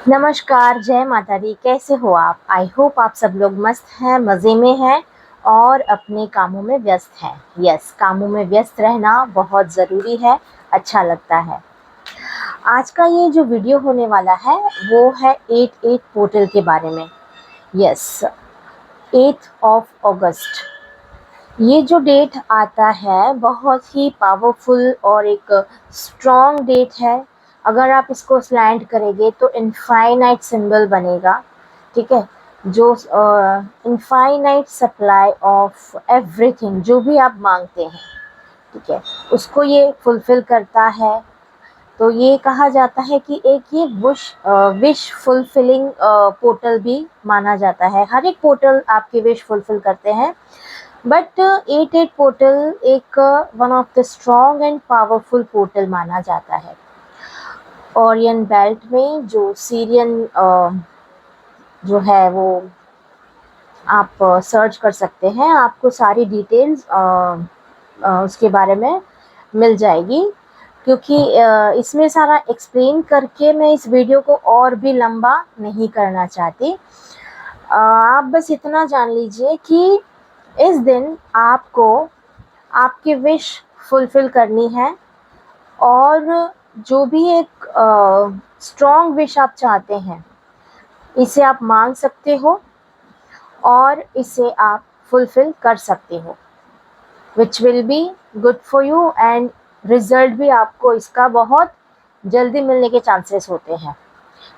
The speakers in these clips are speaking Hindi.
नमस्कार, जय माता दी। कैसे हो आप? आई होप आप सब लोग मस्त हैं, मज़े में हैं और अपने कामों में व्यस्त हैं। यस, कामों में व्यस्त रहना बहुत ज़रूरी है, अच्छा लगता है। आज का ये जो वीडियो होने वाला है वो है 8/8 पोर्टल के बारे में। यस, 8 ये जो डेट आता है बहुत ही पावरफुल और एक स्ट्रॉन्ग डेट है। अगर आप इसको स्लैंड करेंगे तो इनफाइनाइट सिंबल बनेगा। ठीक है, जो इनफाइनाइट सप्लाई ऑफ एवरीथिंग, जो भी आप मांगते हैं, ठीक है, उसको ये फुलफिल करता है। तो ये कहा जाता है कि एक ये विश फुलफिलिंग पोर्टल भी माना जाता है। हर एक पोर्टल आपकी विश फुलफिल करते हैं, बट 8/8 पोर्टल एक one of the strong and powerful portal माना जाता है। ओरियन बेल्ट में जो सीरियन जो है वो आप सर्च कर सकते हैं, आपको सारी डिटेल्स उसके बारे में मिल जाएगी। क्योंकि इसमें सारा एक्सप्लेन करके मैं इस वीडियो को और भी लंबा नहीं करना चाहती। आप बस इतना जान लीजिए कि इस दिन आपको आपकी विश फुलफिल करनी है और जो भी एक स्ट्रॉन्ग विश आप चाहते हैं, इसे आप मांग सकते हो और इसे आप फुलफिल कर सकते हो, which will be good for you and result भी आपको इसका बहुत जल्दी मिलने के चांसेस होते हैं।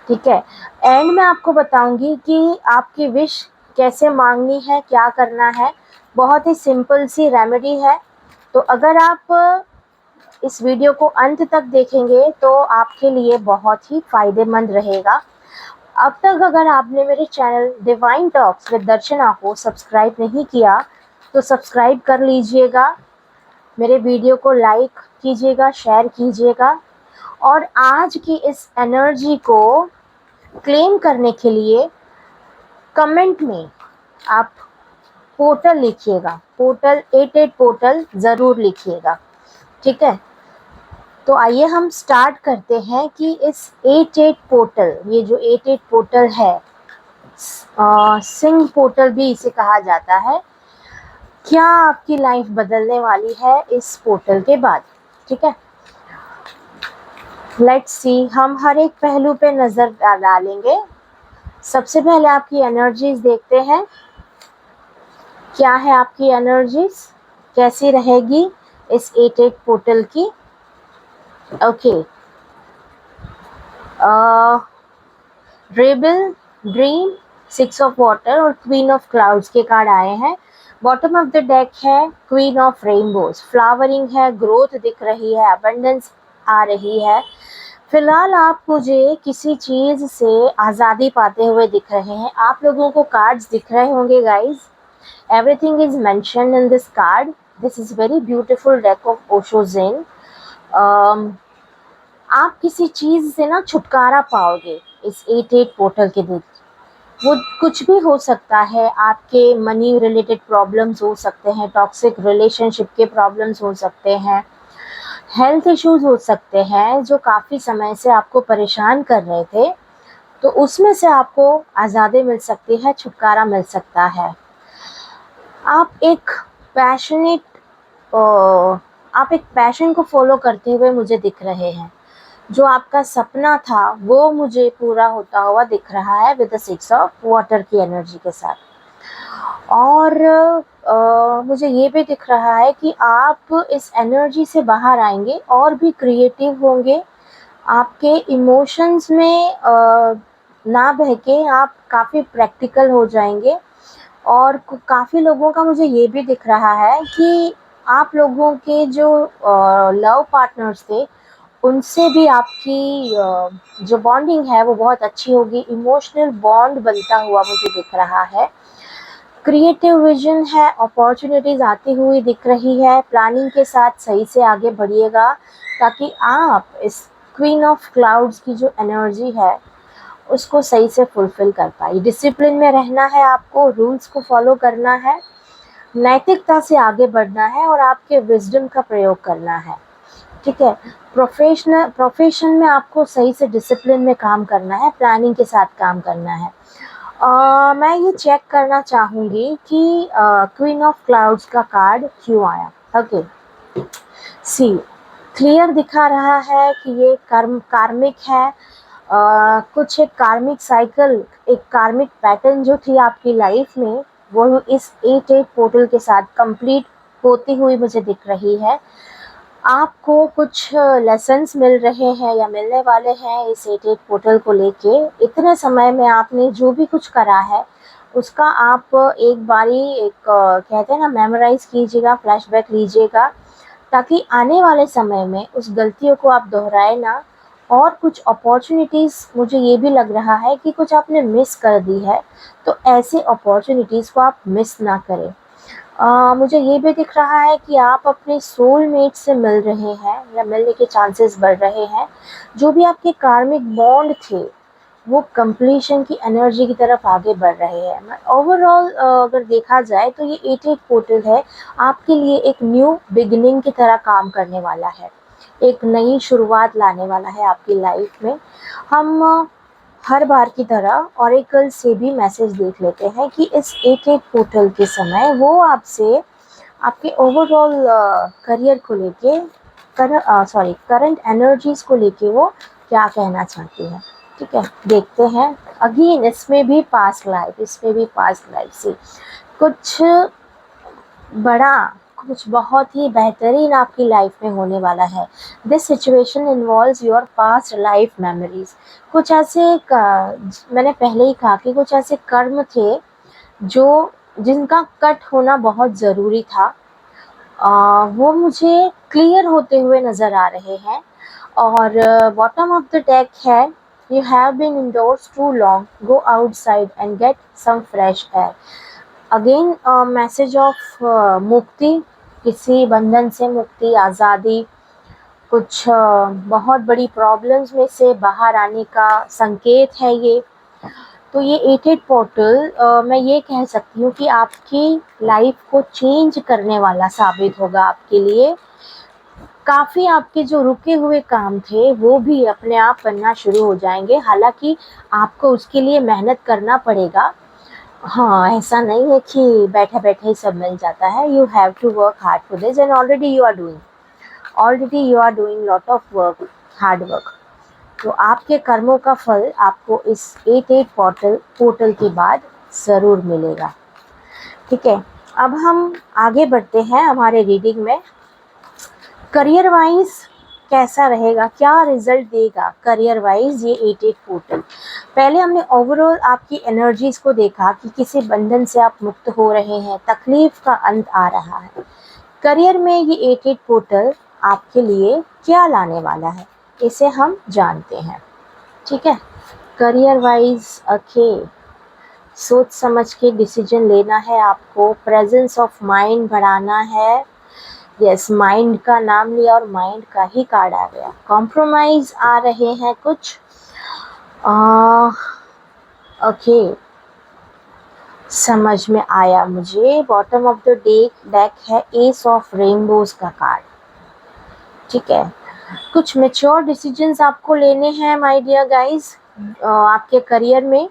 ठीक है, एंड मैं आपको बताऊंगी कि आपकी विश कैसे मांगनी है, क्या करना है। बहुत ही सिंपल सी रेमेडी है। तो अगर आप इस वीडियो को अंत तक देखेंगे तो आपके लिए बहुत ही फायदेमंद रहेगा। अब तक अगर आपने मेरे चैनल डिवाइन टॉक्स विद दर्शना को सब्सक्राइब नहीं किया तो सब्सक्राइब कर लीजिएगा, मेरे वीडियो को लाइक कीजिएगा, शेयर कीजिएगा और आज की इस एनर्जी को क्लेम करने के लिए कमेंट में आप पोर्टल लिखिएगा, पोर्टल 8/8 पोर्टल ज़रूर लिखिएगा। ठीक है, तो आइए हम स्टार्ट करते हैं कि इस 8/8 पोर्टल, ये जो 8/8 पोर्टल है, सिंह पोर्टल भी इसे कहा जाता है, क्या आपकी लाइफ बदलने वाली है इस पोर्टल के बाद। ठीक है, लेट्स सी, हम हर एक पहलू पे नज़र डालेंगे। सबसे पहले आपकी एनर्जीज देखते हैं, क्या है आपकी एनर्जीज, कैसी रहेगी इस 8/8 पोर्टल की। Okay, rebel, dream, 6 of water और क्वीन ऑफ क्लाउड्स के कार्ड आए हैं। बॉटम ऑफ द डेक है क्वीन ऑफ रेनबोज, फ्लावरिंग है, ग्रोथ दिख रही है, अबंडेंस आ रही है। फिलहाल आप मुझे किसी चीज़ से आज़ादी पाते हुए दिख रहे हैं। आप लोगों को कार्ड्स दिख रहे होंगे guys, everything is mentioned in this card. This is very beautiful deck of Osho Zen. आप किसी चीज़ से ना छुटकारा पाओगे इस 8/8 पोर्टल के दिन। वो कुछ भी हो सकता है, आपके मनी रिलेटेड प्रॉब्लम्स हो सकते हैं, टॉक्सिक रिलेशनशिप के प्रॉब्लम्स हो सकते हैं, हेल्थ इश्यूज हो सकते हैं जो काफ़ी समय से आपको परेशान कर रहे थे। तो उसमें से आपको आज़ादी मिल सकती है, छुटकारा मिल सकता है। आप एक पैशन को फॉलो करते हुए मुझे दिख रहे हैं। जो आपका सपना था वो मुझे पूरा होता हुआ दिख रहा है विद द 6 ऑफ वाटर की एनर्जी के साथ। और मुझे ये भी दिख रहा है कि आप इस एनर्जी से बाहर आएंगे और भी क्रिएटिव होंगे। आपके इमोशंस में ना बहके आप काफ़ी प्रैक्टिकल हो जाएंगे। और काफ़ी लोगों का मुझे ये भी दिख रहा है कि आप लोगों के जो लव पार्टनर्स थे उनसे भी आपकी जो बॉन्डिंग है वो बहुत अच्छी होगी। इमोशनल बॉन्ड बनता हुआ मुझे दिख रहा है। क्रिएटिव विजन है, अपॉर्चुनिटीज़ आती हुई दिख रही है। प्लानिंग के साथ सही से आगे बढ़िएगा ताकि आप इस क्वीन ऑफ क्लाउड्स की जो एनर्जी है उसको सही से फुलफिल कर पाए। डिसिप्लिन में रहना है, आपको रूल्स को फॉलो करना है, नैतिकता से आगे बढ़ना है और आपके विजडम का प्रयोग करना है। ठीक है। प्रोफेशन में आपको सही से डिसिप्लिन में काम करना है, प्लानिंग के साथ काम करना है। मैं ये चेक करना चाहूँगी कि क्वीन ऑफ क्लाउड्स का कार्ड क्यों आया। ओके, सी क्लियर दिखा रहा है कि ये कार्मिक है। कुछ एक कार्मिक साइकिल, एक कार्मिक पैटर्न जो थी आपकी लाइफ में, वो इस 8-8 पोर्टल के साथ कंप्लीट होती हुई मुझे दिख रही है। आपको कुछ लेसन्स मिल रहे हैं या मिलने वाले हैं इस 8-8 पोर्टल को लेके। इतने समय में आपने जो भी कुछ करा है उसका आप एक बारी कहते हैं ना, मेमोराइज कीजिएगा, फ्लैशबैक लीजिएगा, ताकि आने वाले समय में उस गलतियों को आप दोहराए ना। और कुछ अपॉर्चुनिटीज़ मुझे ये भी लग रहा है कि कुछ आपने मिस कर दी है, तो ऐसे अपॉर्चुनिटीज़ को आप मिस ना करें। मुझे ये भी दिख रहा है कि आप अपने सोलमेट से मिल रहे हैं या मिलने के चांसेस बढ़ रहे हैं। जो भी आपके कार्मिक बॉन्ड थे वो कंप्लीशन की एनर्जी की तरफ आगे बढ़ रहे हैं। ओवरऑल अगर देखा जाए तो ये 8-8 पोर्टल है आपके लिए एक न्यू बिगिनिंग की तरह काम करने वाला है, एक नई शुरुआत लाने वाला है आपकी लाइफ में। हम हर बार की तरह ऑरेकल से भी मैसेज देख लेते हैं कि इस 8-8 पोर्टल के समय वो आपसे आपके ओवरऑल करियर को लेके, करंट एनर्जीज को लेके वो क्या कहना चाहती है। ठीक है, देखते हैं। अगेन इसमें भी पास्ट लाइफ से कुछ बड़ा, कुछ बहुत ही बेहतरीन आपकी लाइफ में होने वाला है। This situation involves your past life memories. कुछ ऐसे मैंने पहले ही कहा कि कुछ ऐसे कर्म थे जो जिनका कट होना बहुत ज़रूरी था। वो मुझे क्लियर होते हुए नज़र आ रहे हैं। और बॉटम ऑफ द डेक है, you have been indoors too long, go outside and get some fresh air. Again message of मुक्ति, किसी बंधन से मुक्ति, आज़ादी, कुछ बहुत बड़ी प्रॉब्लम्स में से बाहर आने का संकेत है ये। तो ये 8-8 पोर्टल मैं ये कह सकती हूँ कि आपकी लाइफ को चेंज करने वाला साबित होगा आपके लिए। काफ़ी आपके जो रुके हुए काम थे वो भी अपने आप बनना शुरू हो जाएंगे। हालांकि आपको उसके लिए मेहनत करना पड़ेगा। हाँ, ऐसा नहीं है कि बैठे बैठे ही सब मिल जाता है। You have to work hard for this and already you are doing lot of work, hard work. तो आपके कर्मों का फल आपको इस 8-8 पोर्टल के बाद ज़रूर मिलेगा। ठीक है, अब हम आगे बढ़ते हैं हमारे रीडिंग में। करियर वाइज कैसा रहेगा, क्या रिजल्ट देगा करियर वाइज ये 8-8 पोर्टल। पहले हमने ओवरऑल आपकी एनर्जीज को देखा कि किसी बंधन से आप मुक्त हो रहे हैं, तकलीफ का अंत आ रहा है। करियर में ये 8-8 पोर्टल आपके लिए क्या लाने वाला है, इसे हम जानते हैं। ठीक है, करियर वाइज ओके, सोच समझ के डिसीजन लेना है आपको, प्रेजेंस ऑफ माइंड बढ़ाना है। यस, माइंड का नाम लिया और माइंड का ही कार्ड आ गया। कॉम्प्रोमाइज आ रहे हैं कुछ। ओके, समझ में आया मुझे। बॉटम ऑफ द डेक है एस ऑफ रेनबोज का कार्ड। ठीक है, कुछ मेच्योर डिसीजंस आपको लेने हैं माय डियर गाइस। आपके करियर में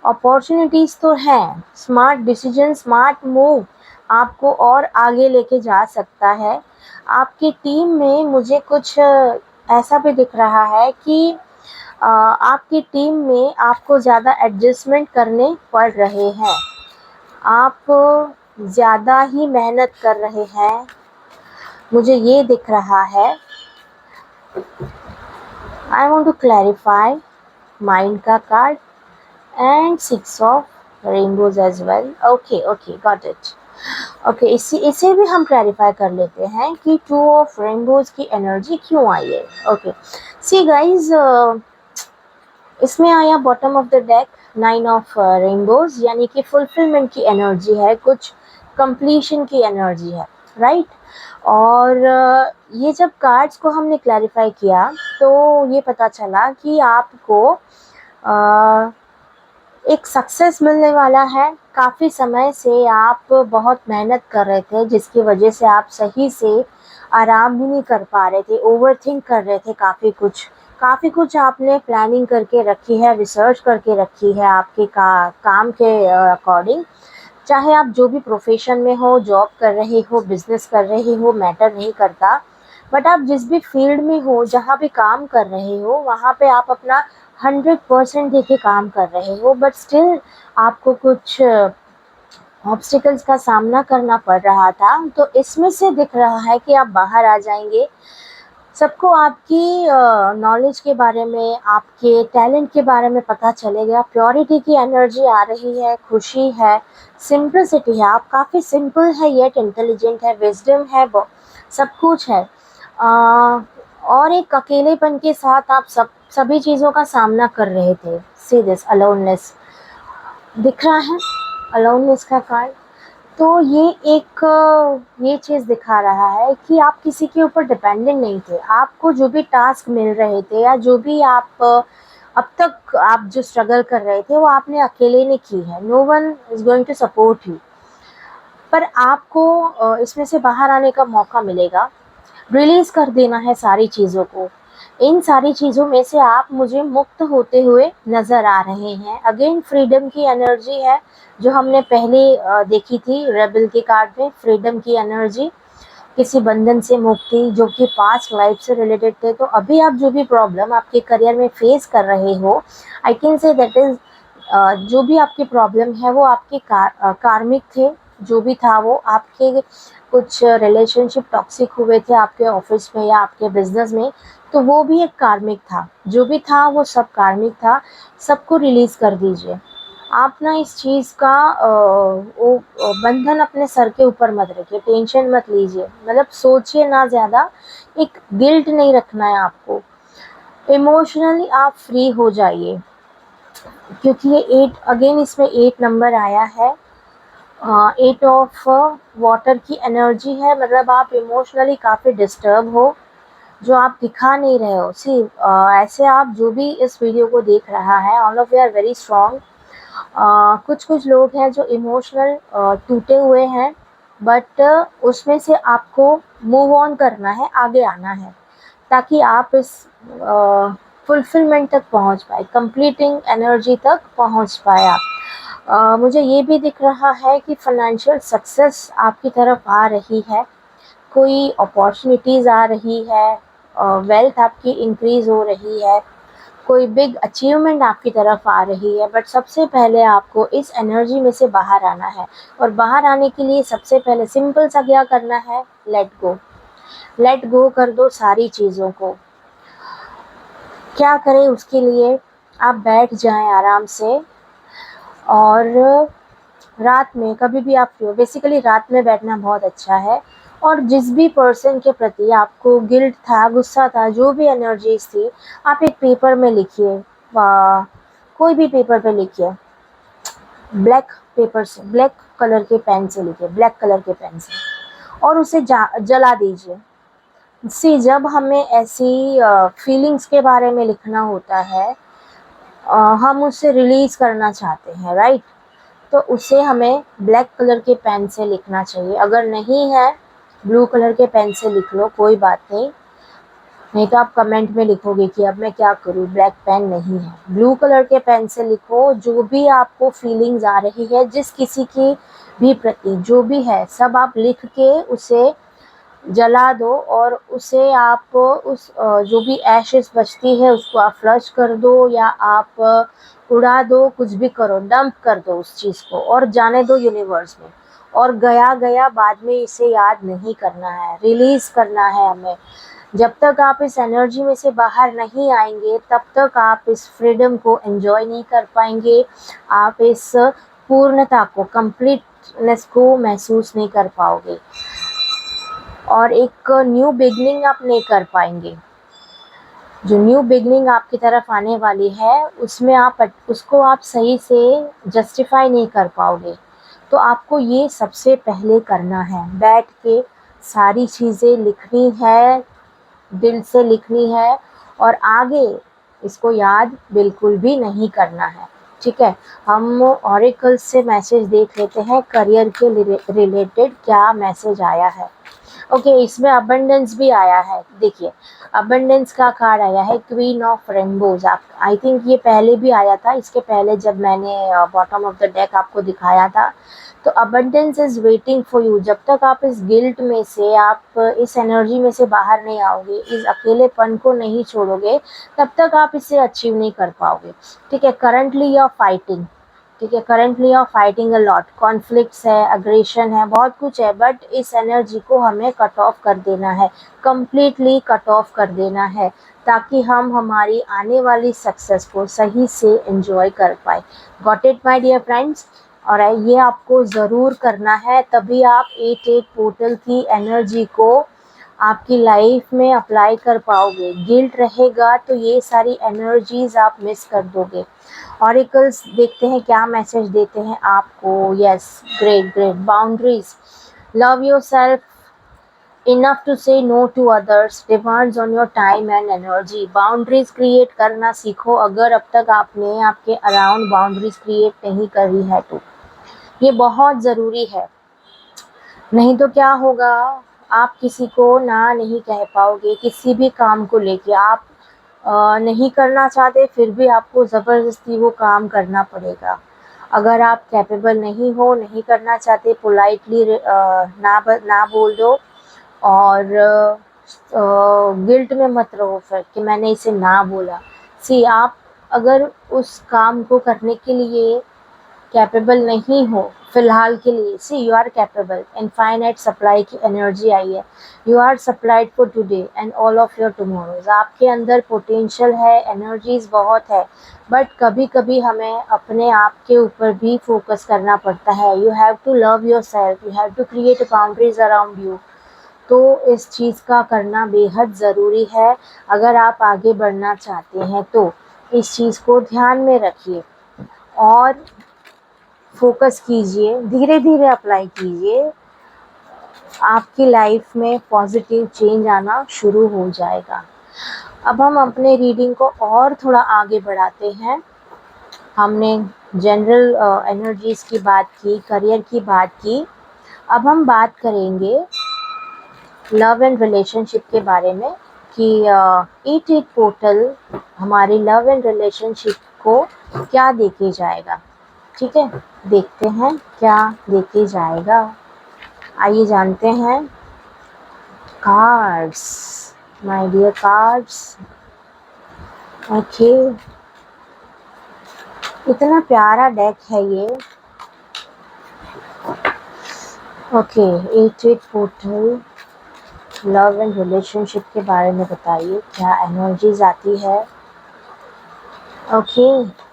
अपॉर्चुनिटीज़ तो हैं, स्मार्ट डिसीजन, स्मार्ट मूव आपको और आगे लेके जा सकता है। आपकी टीम में मुझे कुछ ऐसा भी दिख रहा है कि आपकी टीम में आपको ज़्यादा एडजस्टमेंट करने पड़ रहे हैं। आप ज़्यादा ही मेहनत कर रहे हैं, मुझे ये दिख रहा है। I want to clarify mind का card and 6 of rainbows as well. Okay, got it. Okay, इसे भी हम क्लैरिफाई कर लेते हैं कि 2 of rainbows की एनर्जी क्यों आई है। ओके, सी गाइज, इसमें आया bottom of the deck 9 of rainbows, यानी कि फुलफिलमेंट की एनर्जी है, कुछ कंप्लीशन की एनर्जी है, राइट। और ये जब कार्ड्स को हमने क्लैरिफाई किया तो ये पता चला कि आपको एक सक्सेस मिलने वाला है। काफ़ी समय से आप बहुत मेहनत कर रहे थे जिसकी वजह से आप सही से आराम भी नहीं कर पा रहे थे, ओवरथिंक कर रहे थे काफ़ी कुछ आपने प्लानिंग करके रखी है, रिसर्च करके रखी है आपके काम के अकॉर्डिंग। चाहे आप जो भी प्रोफेशन में हो, जॉब कर रहे हो, बिजनेस कर रहे हो, मैटर नहीं करता। बट आप जिस भी फील्ड में हो, जहाँ भी काम कर रहे हो, वहाँ पे आप अपना 100% देके काम कर रहे हो, बट स्टिल आपको कुछ ऑब्स्टिकल्स का सामना करना पड़ रहा था। तो इसमें से दिख रहा है कि आप बाहर आ जाएंगे। सबको आपकी नॉलेज के बारे में, आपके टैलेंट के बारे में पता चलेगा। प्योरिटी की एनर्जी आ रही है, खुशी है, सिंपलिसिटी है। आप काफ़ी सिंपल है येट इंटेलिजेंट है, विजडम है, सब कुछ है। और एक अकेलेपन के साथ आप सभी चीज़ों का सामना कर रहे थे। सी दिस अलोननेस दिख रहा है, अलोननेस का कार्ड। तो ये चीज़ दिखा रहा है कि आप किसी के ऊपर डिपेंडेंट नहीं थे। आपको जो भी टास्क मिल रहे थे या जो भी आप अब तक आप जो स्ट्रगल कर रहे थे, वो आपने अकेले ने की है। No one is going to support you. पर आपको इसमें से बाहर आने का मौका मिलेगा। रिलीज़ कर देना है सारी चीज़ों को। इन सारी चीज़ों में से आप मुझे मुक्त होते हुए नज़र आ रहे हैं। अगेन फ्रीडम की एनर्जी है, जो हमने पहले देखी थी रेबल के कार्ड में। फ्रीडम की एनर्जी, किसी बंधन से मुक्ति जो कि पास्ट लाइफ से रिलेटेड थे। तो अभी आप जो भी प्रॉब्लम आपके करियर में फेस कर रहे हो, I can say that is जो भी आपकी प्रॉब्लम है वो आपके कार्मिक थे। जो भी था वो आपके कुछ रिलेशनशिप टॉक्सिक हुए थे आपके ऑफिस में या आपके बिजनेस में, तो वो भी एक कार्मिक था। जो भी था वो सब कार्मिक था। सबको रिलीज़ कर दीजिए। आप ना इस चीज़ का वो बंधन अपने सर के ऊपर मत रखिए, टेंशन मत लीजिए, मतलब सोचिए ना ज़्यादा। एक गिल्ट नहीं रखना है आपको। इमोशनली आप फ्री हो जाइए, क्योंकि ये 8 अगेन इसमें 8 नंबर आया है। 8 ऑफ वाटर की एनर्जी है, मतलब आप इमोशनली काफ़ी डिस्टर्ब हो, जो आप दिखा नहीं रहे हो। सी ऐसे आप जो भी इस वीडियो को देख रहा है, all of you are very strong. कुछ लोग हैं जो इमोशनल टूटे हुए हैं, बट उसमें से आपको मूव ऑन करना है, आगे आना है, ताकि आप इस फुलफिलमेंट तक पहुंच पाए, कंप्लीटिंग एनर्जी तक पहुंच पाए आप। मुझे ये भी दिख रहा है कि फाइनेंशियल सक्सेस आपकी तरफ आ रही है, कोई अपॉर्चुनिटीज़ आ रही है, वेल्थ आपकी इंक्रीज़ हो रही है, कोई बिग अचीवमेंट आपकी तरफ आ रही है। बट सबसे पहले आपको इस एनर्जी में से बाहर आना है, और बाहर आने के लिए सबसे पहले सिंपल सा क्या करना है, लेट गो कर दो सारी चीज़ों को। क्या करें उसके लिए, आप बैठ जाएं आराम से, और रात में कभी भी आप फ्री हो, बेसिकली रात में बैठना बहुत अच्छा है। और जिस भी पर्सन के प्रति आपको गिल्ट था, गुस्सा था, जो भी एनर्जीज थी, आप एक पेपर में लिखिए, कोई भी पेपर पे लिखिए, ब्लैक पेपर से, ब्लैक कलर के पेन से लिखिए, ब्लैक कलर के पेन से, और उसे जला दीजिए। सी जब हमें ऐसी फीलिंग्स के बारे में लिखना होता है, हम उसे रिलीज़ करना चाहते हैं, राइट? तो उसे हमें ब्लैक कलर के पेन से लिखना चाहिए। अगर नहीं है, ब्लू कलर के पेन से लिख लो, कोई बात नहीं। नहीं तो आप कमेंट में लिखोगे कि अब मैं क्या करूँ, ब्लैक पेन नहीं है। ब्लू कलर के पेन से लिखो, जो भी आपको फीलिंग्स आ रही है, जिस किसी की भी प्रति जो भी है, सब आप लिख के उसे जला दो, और उसे आप जो भी एशेस बचती है उसको आप फ्लश कर दो, या आप उड़ा दो, कुछ भी करो, डंप कर दो उस चीज़ को, और जाने दो यूनिवर्स में। और गया गया, बाद में इसे याद नहीं करना है, रिलीज़ करना है हमें। जब तक आप इस एनर्जी में से बाहर नहीं आएंगे, तब तक आप इस फ्रीडम को एंजॉय नहीं कर पाएंगे। आप इस पूर्णता को, कंप्लीटनेस को महसूस नहीं कर पाओगे, और एक न्यू बिगनिंग आप नहीं कर पाएंगे। जो न्यू बिगनिंग आपकी तरफ आने वाली है, उसमें उसको आप सही से जस्टिफाई नहीं कर पाओगे। तो आपको ये सबसे पहले करना है, बैठ के सारी चीज़ें लिखनी है, दिल से लिखनी है, और आगे इसको याद बिल्कुल भी नहीं करना है, ठीक है? हम ऑरेकल से मैसेज देख लेते हैं, करियर के रिलेटेड क्या मैसेज आया है। ओके, इसमें अबंडेंस भी आया है। देखिए, अबंडेंस का कार्ड आया है queen of rainbows. I think ये पहले भी आया था, इसके पहले जब मैंने बॉटम ऑफ द डेक आपको दिखाया था। तो abundance is waiting for you. जब तक आप इस गिल्ट में से, आप इस एनर्जी में से बाहर नहीं आओगे, इस अकेलेपन को नहीं छोड़ोगे, तब तक आप इसे अचीव नहीं कर पाओगे। ठीक है, करंटली यू आर फाइटिंग। ठीक है, currently you are fighting a lot, conflicts है, अग्रेशन है, बहुत कुछ है, बट इस एनर्जी को हमें कट ऑफ कर देना है, कंप्लीटली कट ऑफ कर देना है, ताकि हम हमारी आने वाली सक्सेस को सही से एंजॉय कर पाए। Got it my dear friends? और ये आपको ज़रूर करना है, तभी आप 8-8 पोर्टल की एनर्जी को आपकी लाइफ में अप्लाई कर पाओगे। गिल्ट रहेगा तो ये सारी एनर्जीज आप मिस कर दोगे। ऑरिकल्स देखते हैं क्या मैसेज देते हैं आपको। Yes, great great. Boundaries, love yourself enough to say no to others, demands on your time and energy. Boundaries create करना सीखो। अगर अब तक आपने आपके अराउंड बाउंड्रीज क्रिएट नहीं करी है तो ये बहुत ज़रूरी है। नहीं तो क्या होगा, आप किसी को ना नहीं कह पाओगे किसी भी काम को लेके। आप नहीं करना चाहते, फिर भी आपको ज़बरदस्ती वो काम करना पड़ेगा। अगर आप कैपेबल नहीं हो, नहीं करना चाहते, पोलाइटली ना बोल दो। और गिल्ट में मत रहो फिर कि मैंने इसे ना बोला। सी, आप अगर उस काम को करने के लिए कैपेबल नहीं हो फिलहाल के लिए, see you are capable. Infinite supply की एनर्जी आई है। You are supplied for today and all of your tomorrows. आपके अंदर पोटेंशियल है, एनर्जीज बहुत है, बट कभी कभी हमें अपने आप के ऊपर भी फोकस करना पड़ता है। You have to love yourself, you have to create boundaries around you. तो इस चीज़ का करना बेहद ज़रूरी है। अगर आप आगे बढ़ना चाहते हैं तो इस चीज़ को ध्यान में रखिए और फोकस कीजिए, धीरे धीरे अप्लाई कीजिए। आपकी लाइफ में पॉजिटिव चेंज आना शुरू हो जाएगा। अब हम अपने रीडिंग को और थोड़ा आगे बढ़ाते हैं। हमने जनरल एनर्जीज की बात की, करियर की बात की। अब हम बात करेंगे लव एंड रिलेशनशिप के बारे में कि 8-8 पोर्टल हमारे लव एंड रिलेशनशिप को क्या देके जाएगा। ठीक है, देखते हैं क्या देके जाएगा। आइए जानते हैं। Cards, my dear cards. Okay, इतना प्यारा डेक है ये। Okay, 8-8 portal love and relationship के बारे में बताइए, क्या एनर्जीज आती है। Okay,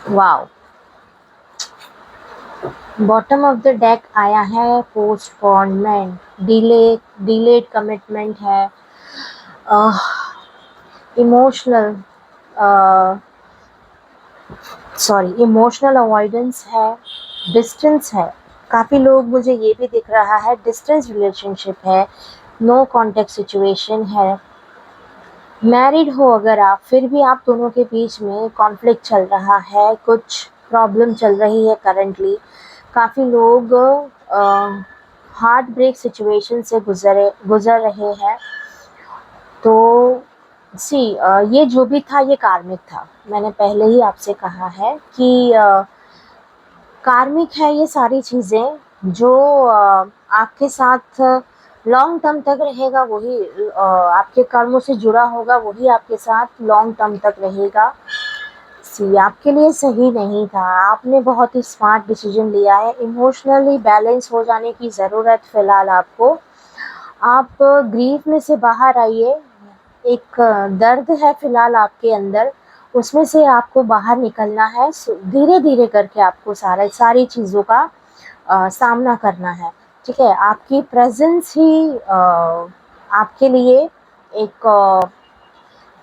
wow, bottom of the deck आया है पोस्टपोनमेंट, डिलेड कमिटमेंट है, इमोशनल इमोशनल अवॉइडेंस है, डिस्टेंस है। काफ़ी लोग, मुझे ये भी दिख रहा है डिस्टेंस रिलेशनशिप है, नो कॉन्टेक्ट सिचुएशन है। मैरिड हो अगर आप, फिर भी आप दोनों के बीच में कॉन्फ्लिक्ट चल रहा है, कुछ प्रॉब्लम चल रही है करंटली। काफ़ी लोग हार्ट ब्रेक सिचुएशन से गुज़र रहे हैं। तो सी, ये जो भी था ये कार्मिक था। मैंने पहले ही आपसे कहा है कि कार्मिक है ये सारी चीज़ें। जो आपके साथ लॉन्ग टर्म तक रहेगा वही, आपके कर्मों से जुड़ा होगा वही आपके साथ लॉन्ग टर्म तक रहेगा। सी, आपके लिए सही नहीं था। आपने बहुत ही स्मार्ट डिसीजन लिया है। इमोशनली बैलेंस हो जाने की ज़रूरत फ़िलहाल आपको। आप ग्रीफ में से बाहर आइए। एक दर्द है फ़िलहाल आपके अंदर, उसमें से आपको बाहर निकलना है। धीरे धीरे करके आपको सारी चीज़ों का सामना करना है। ठीक है, आपकी प्रेजेंस ही आपके लिए एक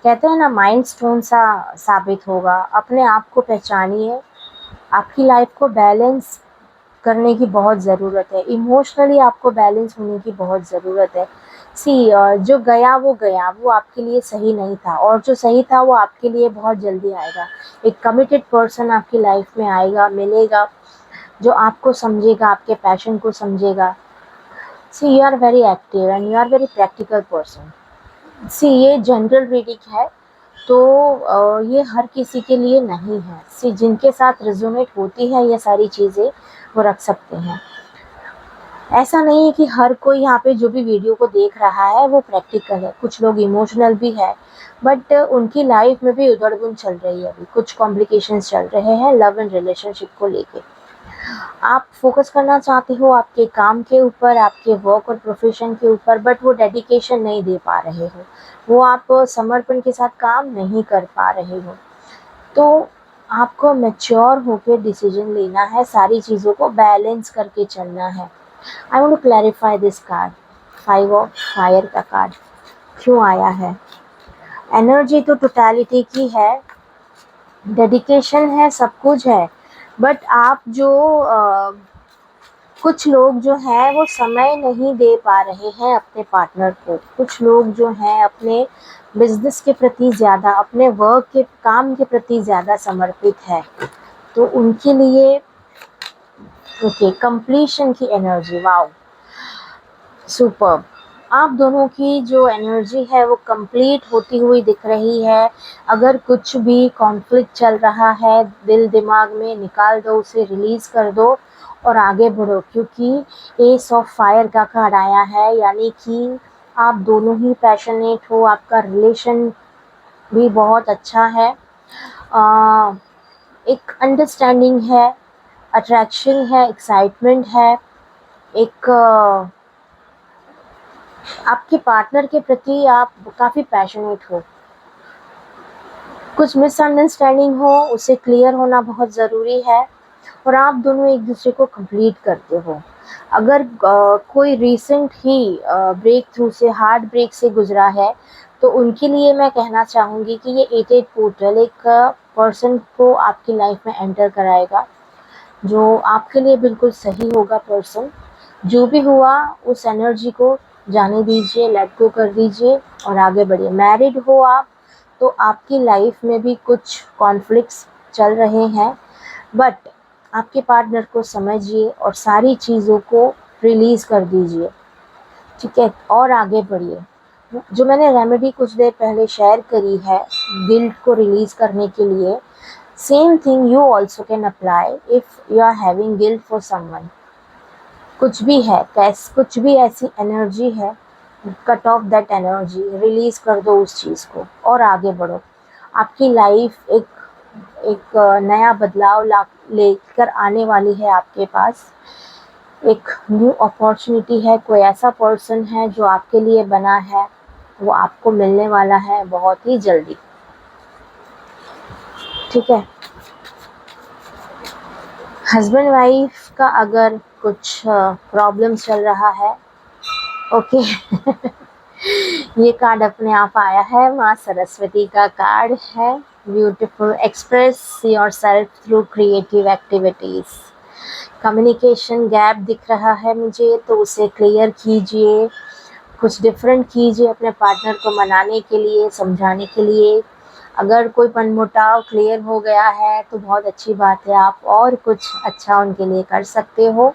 कहते हैं ना माइलस्टोन सा साबित होगा। अपने आप को पहचानिए। आपकी लाइफ को बैलेंस करने की बहुत ज़रूरत है। इमोशनली आपको बैलेंस होने की बहुत ज़रूरत है। सी, जो गया वो आपके लिए सही नहीं था, और जो सही था वो आपके लिए बहुत जल्दी आएगा। एक कमिटेड पर्सन आपकी लाइफ में आएगा, मिलेगा। जो आपको समझेगा, आपके पैशन को समझेगा। See you are very active and you are very practical person. See ये जनरल रीडिंग है, तो ये हर किसी के लिए नहीं है। सी जिनके साथ रेजोनेट होती है ये सारी चीज़ें, वो रख सकते हैं। ऐसा नहीं है कि हर कोई यहाँ पे जो भी वीडियो को देख रहा है वो प्रैक्टिकल है, कुछ लोग इमोशनल भी है, बट उनकी लाइफ में भी उधड़-बुन चल रही है, अभी कुछ कॉम्प्लिकेशंस चल रहे हैं लव एंड रिलेशनशिप को लेके। आप फोकस करना चाहते हो आपके काम के ऊपर, आपके वर्क और प्रोफेशन के ऊपर, बट वो डेडिकेशन नहीं दे पा रहे हो, वो आप समर्पण के साथ काम नहीं कर पा रहे हो। तो आपको मैच्योर होकर डिसीजन लेना है, सारी चीज़ों को बैलेंस करके चलना है। I want to clarify this card, 5 of fire का कार्ड क्यों आया है। एनर्जी तो टोटलिटी की है, डेडिकेशन है, सब कुछ है, बट आप जो कुछ लोग जो हैं वो समय नहीं दे पा रहे हैं अपने पार्टनर को। कुछ लोग जो हैं अपने बिजनेस के प्रति ज़्यादा, अपने वर्क के काम के प्रति ज़्यादा समर्पित है, तो उनके लिए ओके कंप्लीशन की एनर्जी, वाओ सुपर्ब। आप दोनों की जो एनर्जी है वो कंप्लीट होती हुई दिख रही है। अगर कुछ भी कॉन्फ्लिक्ट चल रहा है दिल दिमाग में, निकाल दो उसे, रिलीज़ कर दो और आगे बढ़ो, क्योंकि एस ऑफ फायर का कार्ड आया है, यानी कि आप दोनों ही पैशनेट हो, आपका रिलेशन भी बहुत अच्छा है, एक अंडरस्टैंडिंग है, अट्रैक्शन है, एक्साइटमेंट है, एक आपके पार्टनर के प्रति आप काफ़ी पैशनेट हो। कुछ मिसअंडरस्टैंडिंग हो उसे क्लियर होना बहुत ज़रूरी है, और आप दोनों एक दूसरे को कंप्लीट करते हो। अगर कोई रिसेंट ही ब्रेक थ्रू से, हार्ट ब्रेक से गुजरा है, तो उनके लिए मैं कहना चाहूँगी कि ये 88 पोर्टल एक पर्सन को आपकी लाइफ में एंटर कराएगा, जो आपके लिए बिल्कुल सही होगा पर्सन। जो भी हुआ उस एनर्जी को जाने दीजिए, लेट गो कर दीजिए और आगे बढ़िए। मैरिड हो आप तो आपकी लाइफ में भी कुछ कॉन्फ्लिक्ट्स चल रहे हैं, बट आपके पार्टनर को समझिए और सारी चीज़ों को रिलीज़ कर दीजिए, ठीक है, और आगे बढ़िए। जो मैंने रेमेडी कुछ देर पहले शेयर करी है गिल्ट को रिलीज़ करने के लिए, same thing you also can apply if you are having guilt for someone. कुछ भी है, कुछ भी ऐसी एनर्जी है, cut off that energy, release कर दो उस चीज़ को और आगे बढ़ो। आपकी लाइफ एक नया बदलाव लेकर आने वाली है आपके पास। एक न्यू अपॉर्चुनिटी है, कोई ऐसा पर्सन है जो आपके लिए बना है, वो आपको मिलने वाला है बहुत ही जल्दी, ठीक है। हस्बैंड वाइफ का अगर कुछ प्रॉब्लम चल रहा है, ओके ये कार्ड अपने आप आया है, माँ सरस्वती का कार्ड है। Beautiful, express your self through creative activities. Communication gap दिख रहा है मुझे, तो उसे क्लियर कीजिए, कुछ डिफरेंट कीजिए अपने पार्टनर को मनाने के लिए, समझाने के लिए। अगर कोई मनमुटाव क्लियर हो गया है तो बहुत अच्छी बात है, आप और कुछ अच्छा उनके लिए कर सकते हो।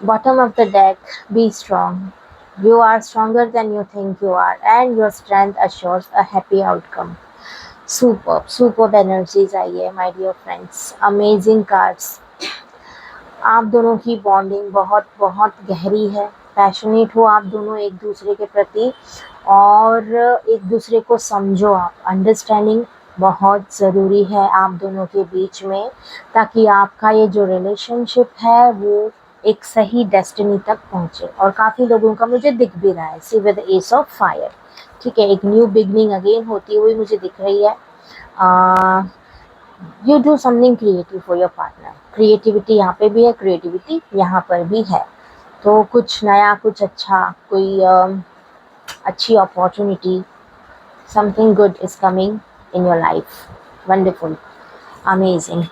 Bottom of the deck, be strong, you are stronger than you think you are and your strength assures a happy outcome. Superb energies आई है my dear friends, amazing cards। आप दोनों की बॉन्डिंग बहुत बहुत गहरी है, पैशनेट हो आप दोनों एक दूसरे के प्रति, और एक दूसरे को समझो आप। अंडरस्टैंडिंग बहुत ज़रूरी है आप दोनों के बीच में, ताकि आपका ये जो रिलेशनशिप है वो एक सही डेस्टिनी तक पहुँचे। और काफ़ी लोगों का मुझे दिख भी रहा है, सी विद एस ऑफ फायर, ठीक है, एक न्यू बिगनिंग अगेन होती हुई मुझे दिख रही है। You do something creative for your partner. Creativity यहाँ पे भी है, क्रिएटिविटी यहाँ पर भी है, तो कुछ नया, कुछ अच्छा, कोई अच्छी opportunity, something good is coming in your life. Wonderful, amazing.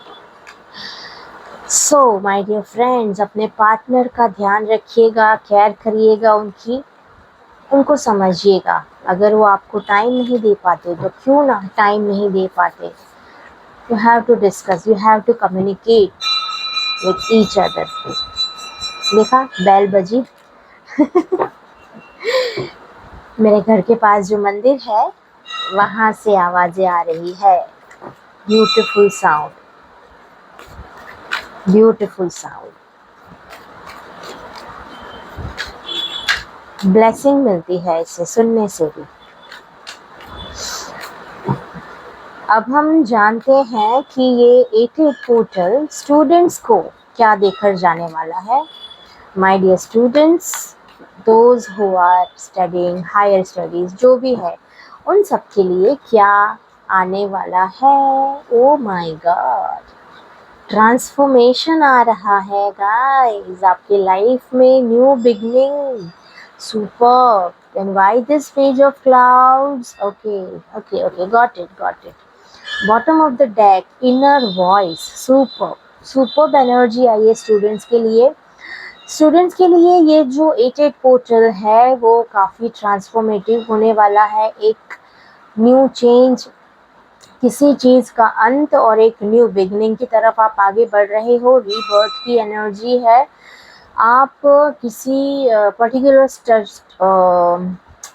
So my dear friends, अपने पार्टनर का ध्यान रखिएगा, केयर करिएगा उनको समझिएगा। अगर वो आपको टाइम नहीं दे पाते तो क्यों ना टाइम नहीं दे पाते, you have to discuss, you have to communicate, with each other. देखा बेल बजी। मेरे घर के पास जो मंदिर है वहाँ से आवाजें आ रही है। Beautiful sound, beautiful sound. Blessing मिलती है इसे सुनने से भी। अब हम जानते हैं कि ये 88 पोर्टल स्टूडेंट्स को क्या देकर जाने वाला है। My dear students, those who are studying higher studies, जो भी है उन सब के लिए क्या आने वाला है। ओ माय गॉड, ट्रांसफॉर्मेशन आ रहा है गाइस आपके लाइफ में, new beginning. Super. Then why this page of clouds? Okay, got it. Bottom of the deck, inner voice, superb energy आई है स्टूडेंट्स के लिए। स्टूडेंट्स के लिए ये जो 88 पोर्टल है वो काफ़ी ट्रांसफॉर्मेटिव होने वाला है। एक न्यू चेंज, किसी चीज़ का अंत और एक न्यू बिगनिंग की तरफ आप आगे बढ़ रहे हो। रीबर्थ की एनर्जी है। आप किसी पर्टिकुलर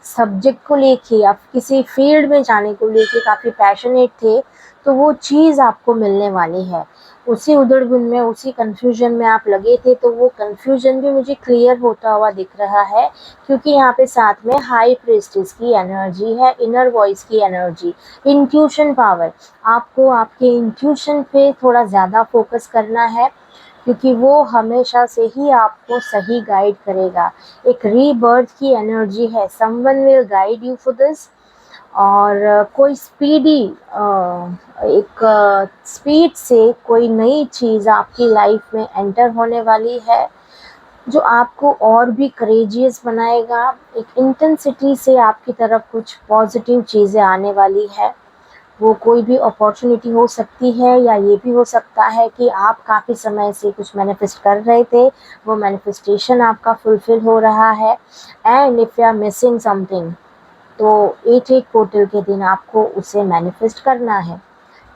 सब्जेक्ट को लेके, आप किसी फील्ड में जाने को लेके काफ़ी पैशनेट थे, तो वो चीज़ आपको मिलने वाली है। उसी उधड़-बुन में, उसी कन्फ्यूजन में आप लगे थे, तो वो कन्फ्यूजन भी मुझे क्लियर होता हुआ दिख रहा है, क्योंकि यहाँ पे साथ में हाई प्रीस्टेस की एनर्जी है, इनर वॉइस की एनर्जी, इंट्यूशन पावर। आपको आपके इंट्यूशन पे थोड़ा ज़्यादा फोकस करना है, क्योंकि वो हमेशा से ही आपको सही गाइड करेगा। एक रीबर्थ की एनर्जी है। Someone will guide you for this. और कोई स्पीडी एक स्पीड से कोई नई चीज़ आपकी लाइफ में एंटर होने वाली है, जो आपको और भी करेजियस बनाएगा। एक इंटेंसिटी से आपकी तरफ कुछ पॉजिटिव चीज़ें आने वाली है। वो कोई भी अपॉर्चुनिटी हो सकती है, या ये भी हो सकता है कि आप काफ़ी समय से कुछ मैनिफेस्ट कर रहे थे, वो मैनिफेस्टेशन आपका फुलफिल हो रहा है। And if you are missing something, तो 88 पोर्टल के दिन आपको उसे मैनिफेस्ट करना है,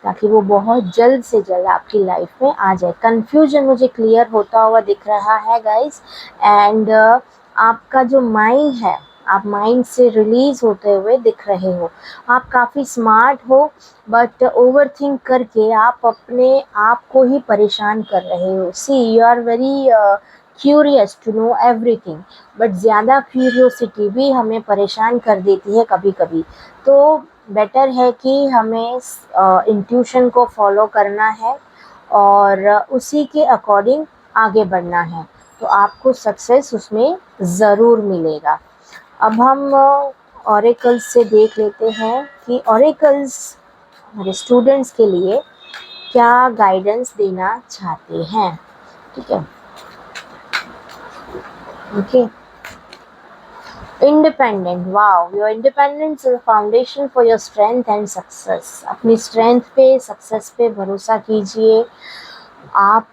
ताकि वो बहुत जल्द से जल्द आपकी लाइफ में आ जाए। कन्फ्यूजन मुझे क्लियर होता हुआ दिख रहा है गाइस। एंड आपका जो माइंड है, आप माइंड से रिलीज़ होते हुए दिख रहे हो। आप काफ़ी स्मार्ट हो, बट ओवर थिंक करके आप अपने आप को ही परेशान कर रहे हो। See, you are very curious to know everything, but ज़्यादा क्यूरियोसिटी भी हमें परेशान कर देती है कभी कभी। तो बेटर है कि हमें इंट्यूशन को फॉलो करना है और उसी के अकॉर्डिंग आगे बढ़ना है, तो आपको सक्सेस उसमें ज़रूर मिलेगा। अब हम ऑरेकल्स से देख लेते हैं कि ऑरेकल्स हमारे स्टूडेंट्स के लिए क्या गाइडेंस देना चाहते हैं। ठीक है, okay. Independent, wow, your independence is foundation for your strength and success. अपनी स्ट्रेंथ पे, सक्सेस पे भरोसा कीजिए। आप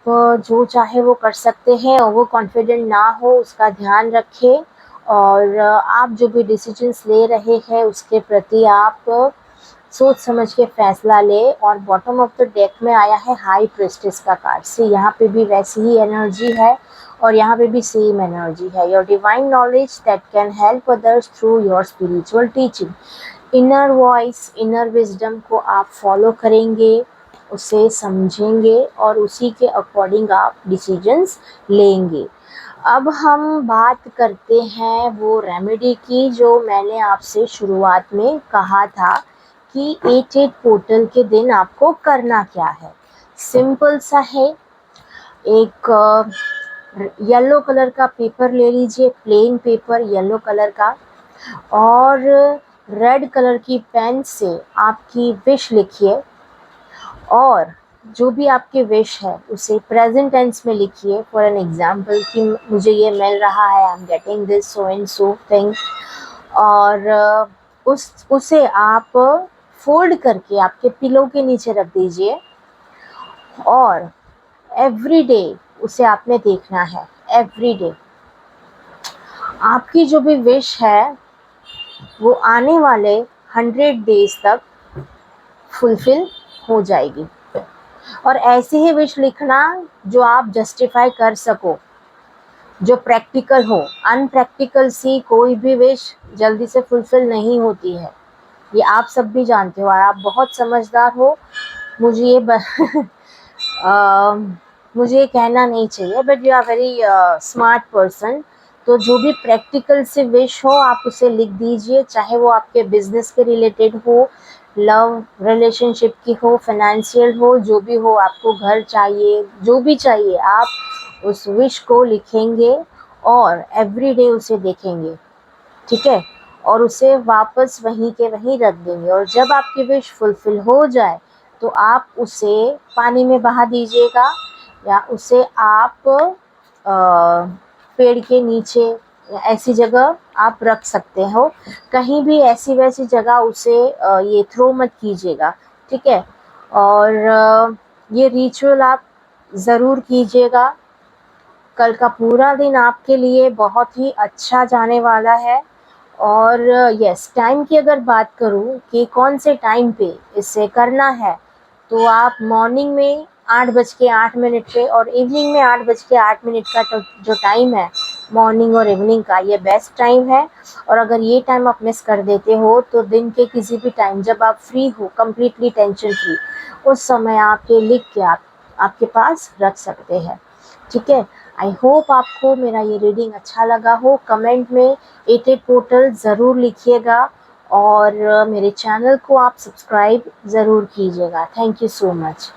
जो चाहे वो कर सकते हैं, और वो कॉन्फिडेंट ना हो उसका ध्यान रखें। और आप जो भी डिसीजंस ले रहे हैं उसके प्रति आप सोच समझ के फैसला ले। और बॉटम ऑफ द डेक में आया है हाई प्रीस्टेस का कार्ड। से यहाँ पे भी वैसी ही एनर्जी है, और यहाँ पे भी सेम एनर्जी है। Your divine knowledge that can help others through your spiritual teaching. Inner voice, inner wisdom को आप फॉलो करेंगे, उसे समझेंगे, और उसी के अकॉर्डिंग आप डिसीजंस लेंगे। अब हम बात करते हैं वो रेमेडी की, जो मैंने आपसे शुरुआत में कहा था कि 88 पोर्टल के दिन आपको करना क्या है। सिंपल सा है। एक येलो कलर का पेपर ले लीजिए, प्लेन पेपर येलो कलर का, और रेड कलर की पेन से आपकी विश लिखिए। और जो भी आपकी विश है उसे प्रेजेंट टेंस में लिखिए। फॉर एन एग्जाम्पल कि मुझे ये मिल रहा है, I am getting this so and so thing. और उसे आप फोल्ड करके आपके पिलो के नीचे रख दीजिए, और एवरी डे उसे आपने देखना है। एवरी डे आपकी जो भी विश है वो आने वाले 100 डेज तक फुलफिल हो जाएगी। और ऐसी ही विश लिखना जो आप जस्टिफाई कर सको, जो प्रैक्टिकल हो। अनप्रैक्टिकल सी कोई भी विश जल्दी से फुलफिल नहीं होती है, ये आप सब भी जानते हो और आप बहुत समझदार हो। मुझे ये अ, मुझे ये कहना नहीं चाहिए, but you are very smart person. तो जो भी प्रैक्टिकल से विश हो आप उसे लिख दीजिए, चाहे वो आपके बिजनेस के रिलेटेड हो, लव रिलेशनशिप की हो, फाइनेंशियल हो, जो भी हो, आपको घर चाहिए, जो भी चाहिए, आप उस विश को लिखेंगे और एवरीडे उसे देखेंगे, ठीक है, और उसे वापस वहीं के वहीं रख देंगे। और जब आपकी विश फुलफिल हो जाए तो आप उसे पानी में बहा दीजिएगा, या उसे आप पेड़ के नीचे या ऐसी जगह आप रख सकते हो। कहीं भी ऐसी वैसी जगह उसे ये थ्रो मत कीजिएगा, ठीक है। और ये रिचुअल आप ज़रूर कीजिएगा। कल का पूरा दिन आपके लिए बहुत ही अच्छा जाने वाला है। और यस, टाइम की अगर बात करूं कि कौन से टाइम पे इसे करना है, तो आप मॉर्निंग में 8:08 पे और इवनिंग में 8:08 का जो टाइम है मॉर्निंग और इवनिंग का, ये बेस्ट टाइम है। और अगर ये टाइम आप मिस कर देते हो तो दिन के किसी भी टाइम जब आप फ्री हो, कम्प्लीटली टेंशन फ्री, उस समय आप ये लिख के आप आपके पास रख सकते हैं, ठीक है। आई होप आपको मेरा ये रीडिंग अच्छा लगा हो। कमेंट में 88 पोर्टल ज़रूर लिखिएगा और मेरे चैनल को आप सब्सक्राइब ज़रूर कीजिएगा। Thank you so much.